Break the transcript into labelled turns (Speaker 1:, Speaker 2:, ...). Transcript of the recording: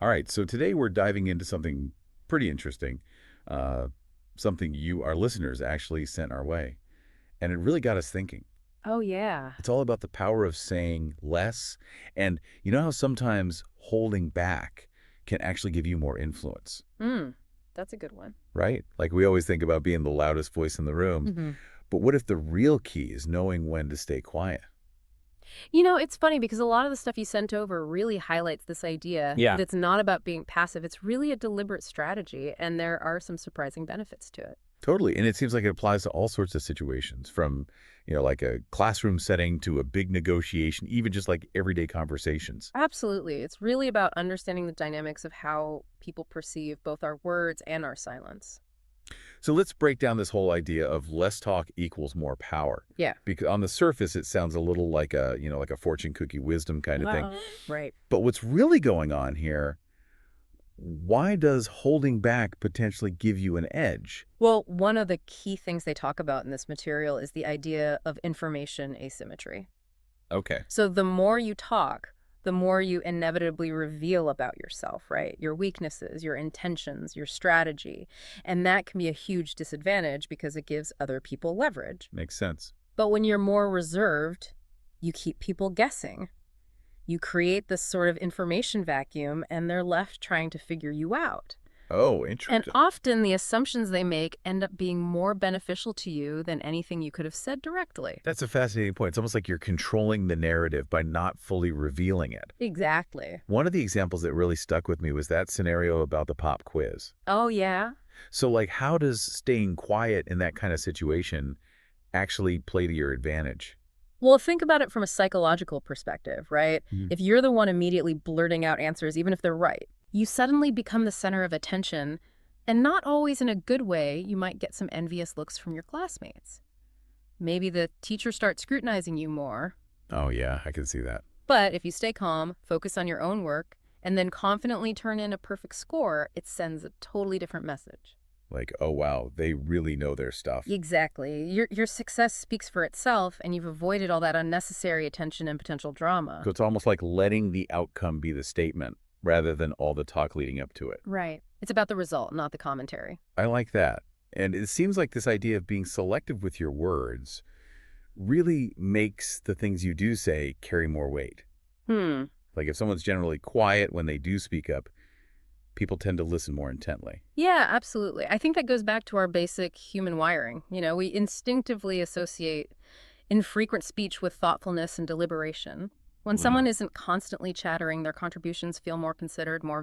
Speaker 1: All right, so today we're diving into something pretty interesting, uh, something you, our listeners, actually sent our way. And it really got us thinking.
Speaker 2: Oh, yeah.
Speaker 1: It's all about the power of saying less. And you know how sometimes holding back can actually give you more influence,
Speaker 2: Mm, that's a good one.
Speaker 1: right? Like we always think about being the loudest voice in the room.
Speaker 2: hmm
Speaker 1: But what if the real key is knowing when to stay quiet?
Speaker 2: It's funny because a lot of the stuff you sent over really highlights this idea
Speaker 1: Yeah.
Speaker 2: that it's not about being passive. It's really a deliberate strategy, and there are some surprising benefits to it.
Speaker 1: Totally. And it seems like it applies to all sorts of situations from, like a classroom setting to a big negotiation, even just like everyday conversations.
Speaker 2: Absolutely. It's really about understanding the dynamics of how people perceive both our words and our silence.
Speaker 1: So let's break down this whole idea of less talk equals more power.
Speaker 2: Yeah.
Speaker 1: Because on the surface, it sounds a little like like a fortune cookie wisdom kind of thing.
Speaker 2: Right.
Speaker 1: But what's really going on here, why does holding back potentially give you an edge?
Speaker 2: Well, one of the key things they talk about in this material is the idea of information asymmetry.
Speaker 1: Okay.
Speaker 2: So the more you talk, the more you inevitably reveal about yourself, right? Your weaknesses, your intentions, your strategy. And that can be a huge disadvantage because it gives other people leverage.
Speaker 1: Makes sense.
Speaker 2: But when you're more reserved, you keep people guessing. You create this sort of information vacuum, and they're left trying to figure you out.
Speaker 1: Oh,
Speaker 2: And
Speaker 1: interesting.
Speaker 2: often the assumptions they make end up being more beneficial to you than anything you could have said directly.
Speaker 1: That's a fascinating point. It's almost like you're controlling the narrative by not fully revealing it.
Speaker 2: Exactly.
Speaker 1: One of the examples that really stuck with me was that scenario about the pop quiz.
Speaker 2: Oh, yeah?
Speaker 1: So, like, how does staying quiet in that kind of situation actually play to your advantage?
Speaker 2: Well, think about it from a psychological perspective, right?
Speaker 1: Mhm.
Speaker 2: If you're the one immediately blurting out answers, even if they're right, you suddenly become the center of attention, and not always in a good way. You might get some envious looks from your classmates. Maybe the teacher starts scrutinizing you more.
Speaker 1: Oh, yeah, I can see that.
Speaker 2: But if you stay calm, focus on your own work, and then confidently turn in a perfect score, it sends a totally different message.
Speaker 1: Like, oh, wow, they really know their stuff.
Speaker 2: Exactly. Your success speaks for itself, and you've avoided all that unnecessary attention and potential drama.
Speaker 1: So it's almost like letting the outcome be the statement rather than all the talk leading up to it.
Speaker 2: Right. It's about the result, not the commentary.
Speaker 1: I like that. And it seems like this idea of being selective with your words really makes the things you do say carry more weight.
Speaker 2: Hmm.
Speaker 1: Like if someone's generally quiet when they do speak up, people tend to listen more intently.
Speaker 2: Yeah, absolutely. I think that goes back to our basic human wiring. We instinctively associate infrequent speech with thoughtfulness and deliberation. When
Speaker 1: Wow.
Speaker 2: someone isn't constantly chattering, their contributions feel more considered, more